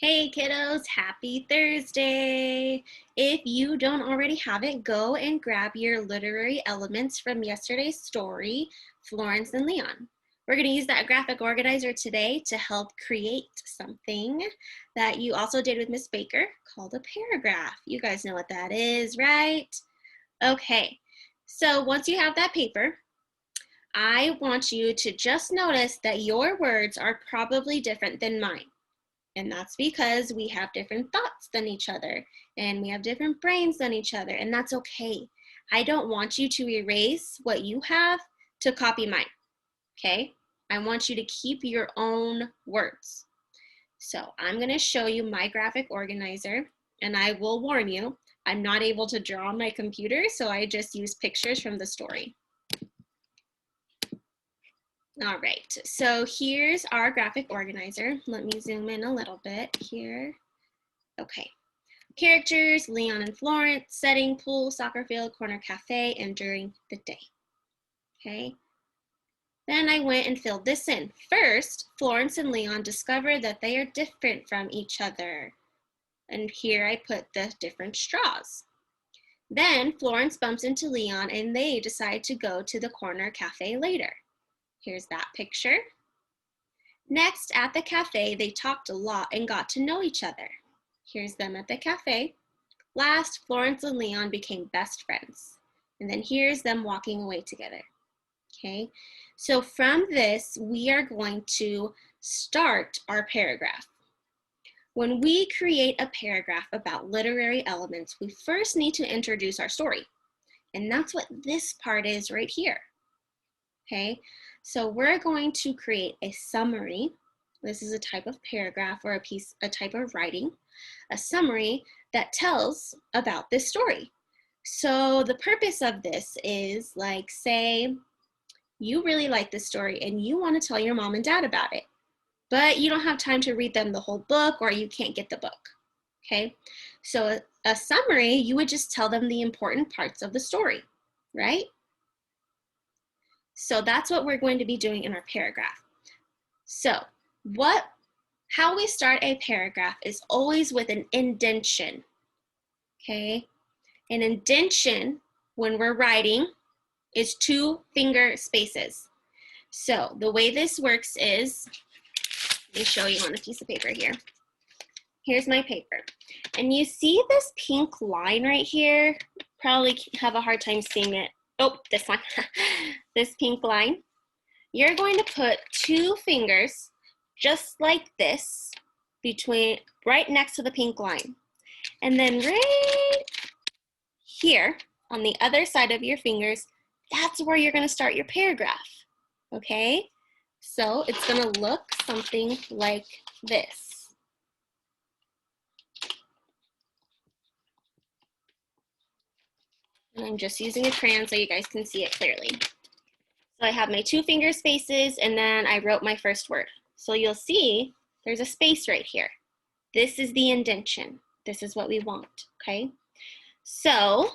Hey kiddos, happy Thursday! If you don't already have it, go and grab your literary elements from yesterday's story, Florence and Leon. We're going to use that graphic organizer today to help create something that you also did with Miss Baker called a paragraph. You guys know what that is, right? Okay, so once you have that paper, I want you to just notice that your words are probably different than mine. And that's because we have different thoughts than each other and we have different brains than each other, and that's okay. I don't want you to erase what you have to copy mine, okay? I want you to keep your own words. So I'm going to show you my graphic organizer, and I will warn you, I'm not able to draw on my computer, so I just use pictures from the story. All right, so here's our graphic organizer. Let me zoom in a little bit here. Okay. Characters, Leon and Florence, setting, pool, soccer field, corner cafe, and during the day. Okay. Then I went and filled this in. First, Florence and Leon discover that they are different from each other. And here I put the different straws. Then Florence bumps into Leon and they decide to go to the corner cafe later. Here's that picture. Next, at the cafe, they talked a lot and got to know each other. Here's them at the cafe. Last, Florence and Leon became best friends. And then here's them walking away together. Okay, so from this, we are going to start our paragraph. When we create a paragraph about literary elements, we first need to introduce our story. And that's what this part is right here. Okay, so we're going to create a summary. This is a type of paragraph or a type of writing, a summary that tells about this story. So the purpose of this is, like, say you really like this story and you want to tell your mom and dad about it, but you don't have time to read them the whole book or you can't get the book. Okay, so a summary, you would just tell them the important parts of the story, right? So that's what we're going to be doing in our paragraph. So how we start a paragraph is always with an indentation, okay? An indentation, when we're writing, is 2 finger spaces. So the way this works is, let me show you on a piece of paper here. Here's my paper. And you see this pink line right here? Probably have a hard time seeing it. Oh, this one. This pink line. You're going to put 2 fingers just like this right next to the pink line. And then right here on the other side of your fingers, that's where you're going to start your paragraph. Okay? So it's going to look something like this. And I'm just using a crayon so you guys can see it clearly. So I have my 2 finger spaces and then I wrote my first word. So you'll see there's a space right here. This is the indentation. This is what we want, okay? So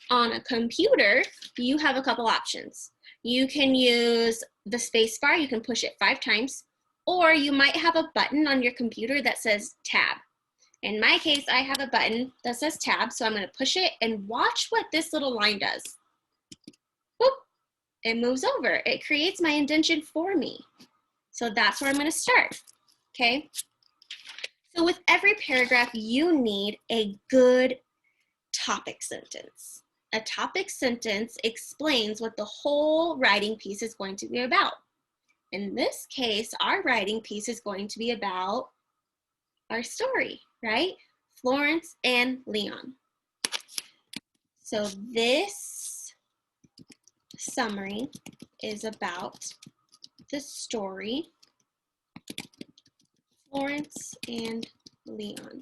on a computer, you have a couple options. You can use the space bar, you can push it 5 times, or you might have a button on your computer that says tab. In my case, I have a button that says tab, so I'm going to push it and watch what this little line does. Boop, it moves over. It creates my indentation for me. So that's where I'm going to start, okay? So with every paragraph, you need a good topic sentence. A topic sentence explains what the whole writing piece is going to be about. In this case, our writing piece is going to be about our story, right? Florence and Leon. So this summary is about the story, Florence and Leon.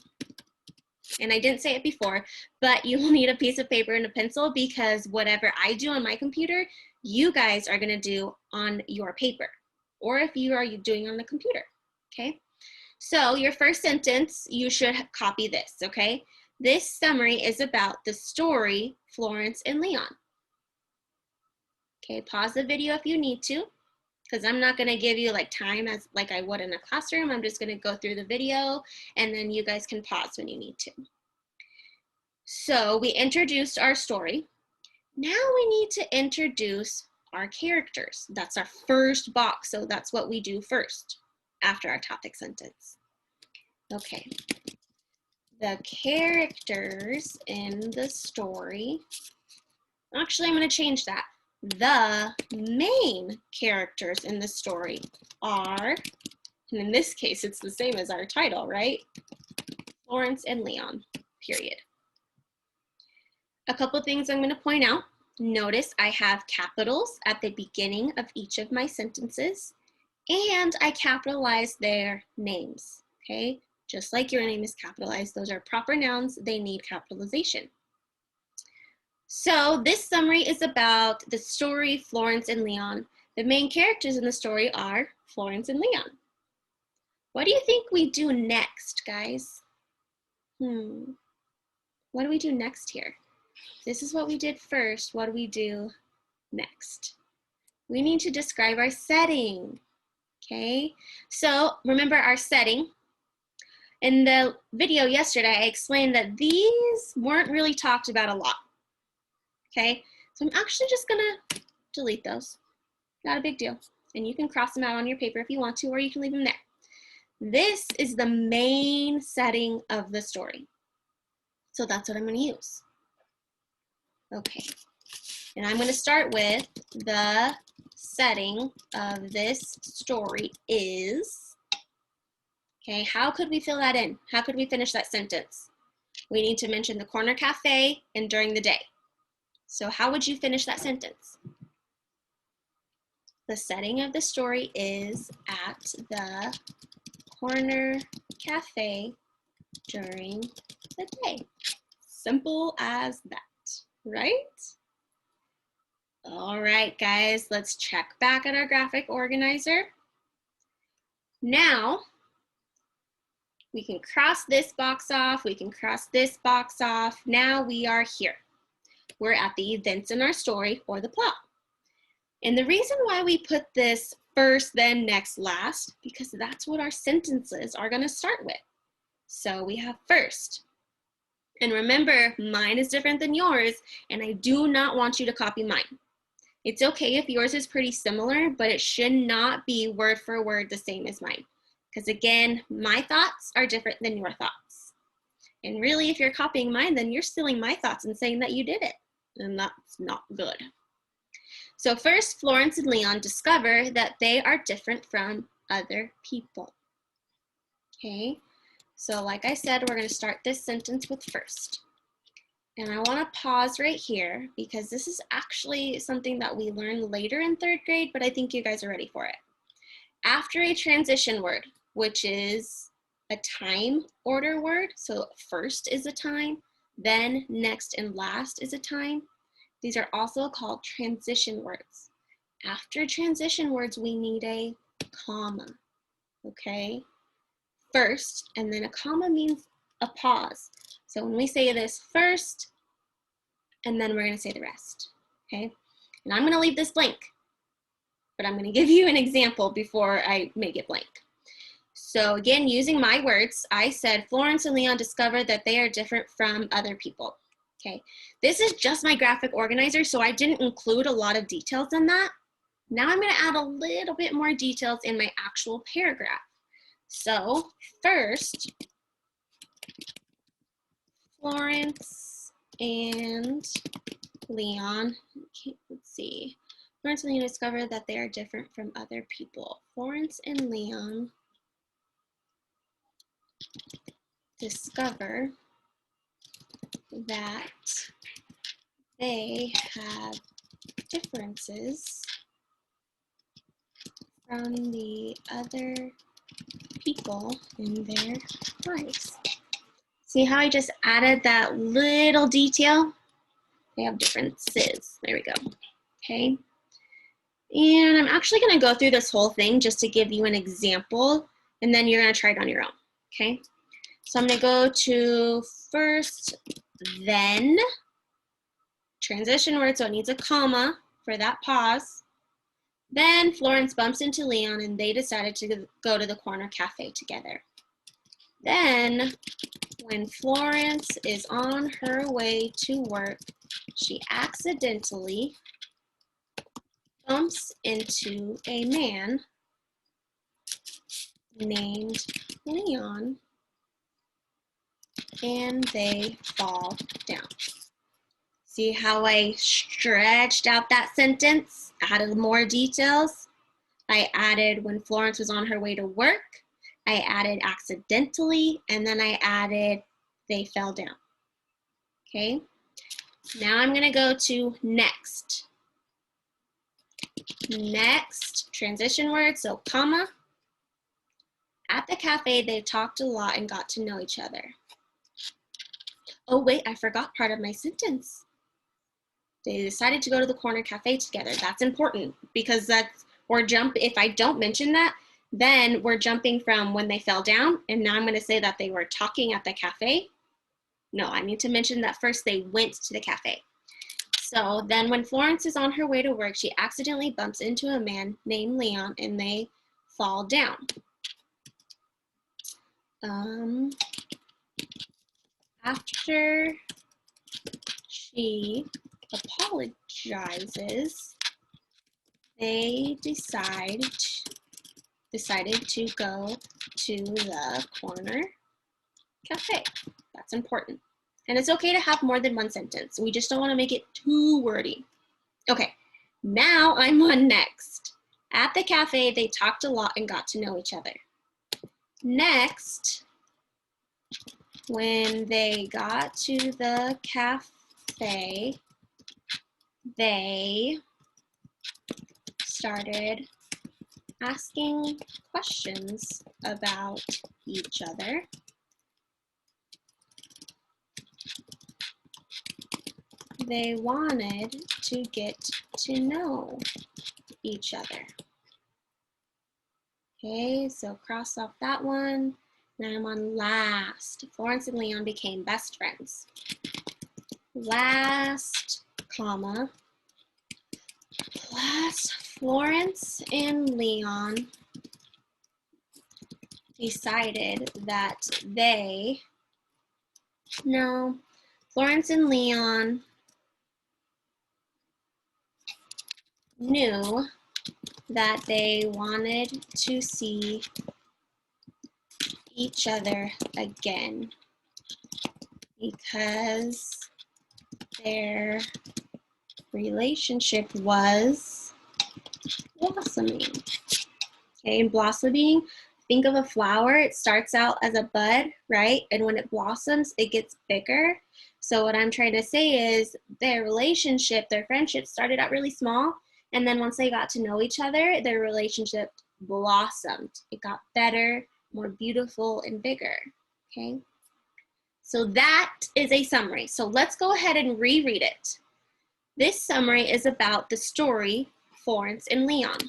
And I didn't say it before, but you will need a piece of paper and a pencil because whatever I do on my computer, you guys are going to do on your paper, or if you are doing on the computer, okay? So your first sentence, you should copy this, okay? This summary is about the story, Florence and Leon. Okay, pause the video if you need to. because I'm not going to give you like time as like I would in a classroom. I'm just going to go through the video and then you guys can pause when you need to. So we introduced our story. Now we need to introduce our characters. That's our first box, so that's what we do first after our topic sentence. Okay, the characters in the story, actually I'm going to change that. The main characters in the story are, and in this case it's the same as our title, right? Florence and Leon, period. A couple things I'm going to point out. Notice I have capitals at the beginning of each of my sentences, and I capitalize their names, okay? Just like your name is capitalized, those are proper nouns, they need capitalization. So this summary is about the story Florence and Leon. The main characters in the story are Florence and Leon. What do you think we do next, guys? What do we do next here? This is what we did first. What do we do next? We need to describe our setting, okay? So remember our setting. In the video yesterday, I explained that these weren't really talked about a lot, okay? So I'm actually just gonna delete those. Not a big deal. And you can cross them out on your paper if you want to, or you can leave them there. This is the main setting of the story. So that's what I'm gonna use. Okay, and I'm gonna start with the setting of this story is, okay, how could we fill that in? How could we finish that sentence? We need to mention the corner cafe and during the day. So how would you finish that sentence? The setting of the story is at the corner cafe during the day. Simple as that. Right? All right, guys, let's check back at our graphic organizer. Now, we can cross this box off. We can cross this box off. Now we are here. We're at the events in our story or the plot. And the reason why we put this first, then next, last, because that's what our sentences are going to start with. So we have first. And remember, mine is different than yours, and I do not want you to copy mine. It's okay if yours is pretty similar, but it should not be word for word the same as mine. Because again, my thoughts are different than your thoughts. And really, if you're copying mine, then you're stealing my thoughts and saying that you did it. And that's not good. So first, Florence and Leon discover that they are different from other people. Okay? So like I said, we're going to start this sentence with first. And I want to pause right here because this is actually something that we learn later in 3rd grade, but I think you guys are ready for it. After a transition word, which is a time order word, so first is a time, then next and last is a time. These are also called transition words. After transition words, we need a comma, okay? First, and then a comma means a pause. So when we say this first, and then we're going to say the rest, okay? And I'm going to leave this blank, but I'm going to give you an example before I make it blank. So again, using my words, I said Florence and Leon discovered that they are different from other people, okay? This is just my graphic organizer, so I didn't include a lot of details in that. Now I'm going to add a little bit more details in my actual paragraph. So first, Florence and Leon, let's see. Florence and Leon discover that they are different from other people. Florence and Leon discover that they have differences from the other people in their lives. See how I just added that little detail? They have differences. There we go. Okay. And I'm actually going to go through this whole thing just to give you an example, and then you're going to try it on your own. Okay. So I'm going to go to first, then, transition word, so it needs a comma for that pause. Then Florence bumps into Leon and they decided to go to the corner cafe together. Then when Florence is on her way to work, she accidentally bumps into a man named Leon and they fall down. See how I stretched out that sentence, added more details? I added when Florence was on her way to work, I added accidentally, and then I added they fell down. Okay, now I'm gonna go to next. Next, transition word, so comma. At the cafe, they talked a lot and got to know each other. Oh wait, I forgot part of my sentence. They decided to go to the corner cafe together. That's important because if I don't mention that, then we're jumping from when they fell down, and now I'm gonna say that they were talking at the cafe. No, I need to mention that first they went to the cafe. So then when Florence is on her way to work, she accidentally bumps into a man named Leon and they fall down. After she apologizes, they decided to go to the corner cafe. That's important. And it's okay to have more than one sentence. We just don't want to make it too wordy. Okay, now I'm on next. At the cafe, they talked a lot and got to know each other. Next, when they got to the cafe, they started asking questions about each other. They wanted to get to know each other. Okay, so cross off that one. Now I'm on last. Florence and Leon became best friends. Last, comma. Last, Florence and Leon decided that Florence and Leon knew that they wanted to see each other again because their relationship was blossoming. Okay, and blossoming, think of a flower. It starts out as a bud, right? And when it blossoms, it gets bigger. So what I'm trying to say is their relationship, their friendship started out really small. And then once they got to know each other, their relationship blossomed. It got better, more beautiful, and bigger, okay? So that is a summary. So let's go ahead and reread it. This summary is about the story, Florence and Leon.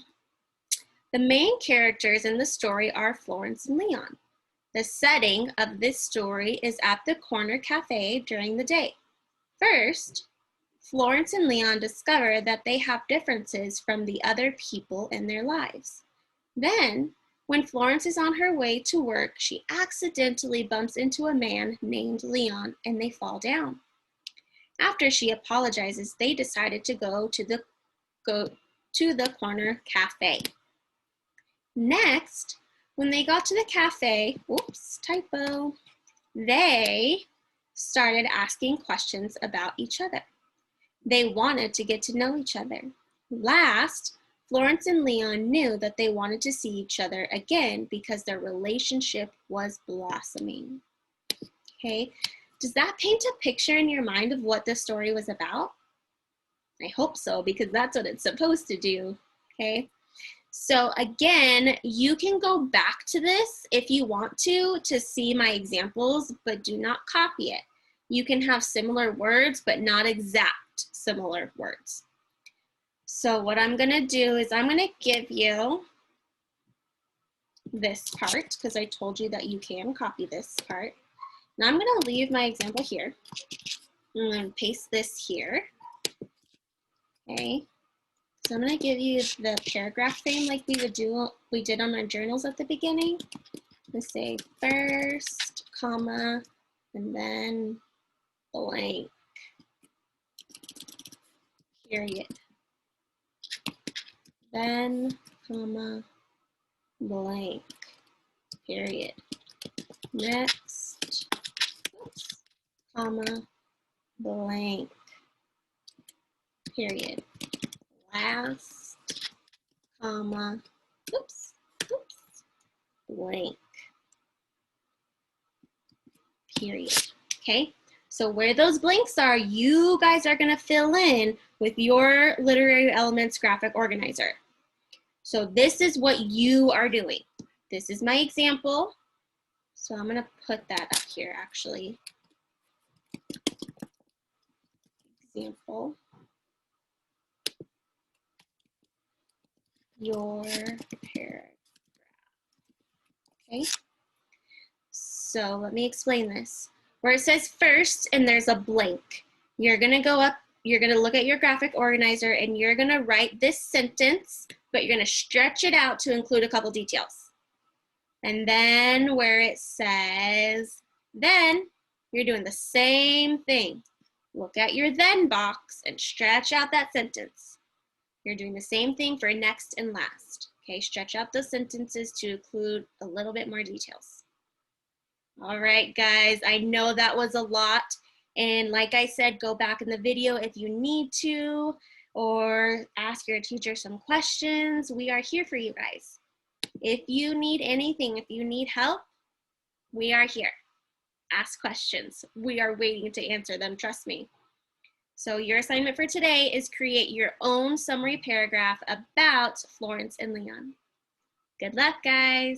The main characters in the story are Florence and Leon. The setting of this story is at the corner cafe during the day. First, Florence and Leon discover that they have differences from the other people in their lives. Then, when Florence is on her way to work, she accidentally bumps into a man named Leon and they fall down. After she apologizes, they decided to go to the corner cafe. Next, when they got to the cafe, oops, typo, they started asking questions about each other. They wanted to get to know each other. Last, Florence and Leon knew that they wanted to see each other again because their relationship was blossoming. Okay, does that paint a picture in your mind of what this story was about? I hope so, because that's what it's supposed to do, okay? So again, you can go back to this if you want to see my examples, but do not copy it. You can have similar words, but not exact similar words. So what I'm gonna do is I'm gonna give you this part because I told you that you can copy this part. Now I'm gonna leave my example here. I'm gonna paste this here. Okay, So I'm going to give you the paragraph frame like we did on our journals at the beginning. Let's say first, comma, and then blank, period. Then, comma, blank, period. Next, oops, comma, blank, period. Last, comma, oops, blank, period. Okay, so where those blanks are, you guys are gonna fill in with your Literary Elements graphic organizer. So this is what you are doing. This is my example. So I'm gonna put that up here actually. Example. Your paragraph. Okay. So let me explain this. Where it says first and there's a blank, you're gonna go up, you're gonna look at your graphic organizer and you're gonna write this sentence, but you're gonna stretch it out to include a couple details. And then where it says then, you're doing the same thing. Look at your then box and stretch out that sentence. You're doing the same thing for next and last. Okay, stretch out those sentences to include a little bit more details. All right, guys, I know that was a lot. And like I said, go back in the video if you need to, or ask your teacher some questions. We are here for you guys. If you need anything, if you need help, we are here. Ask questions. We are waiting to answer them, trust me. So your assignment for today is create your own summary paragraph about Florence and Leon. Good luck, guys.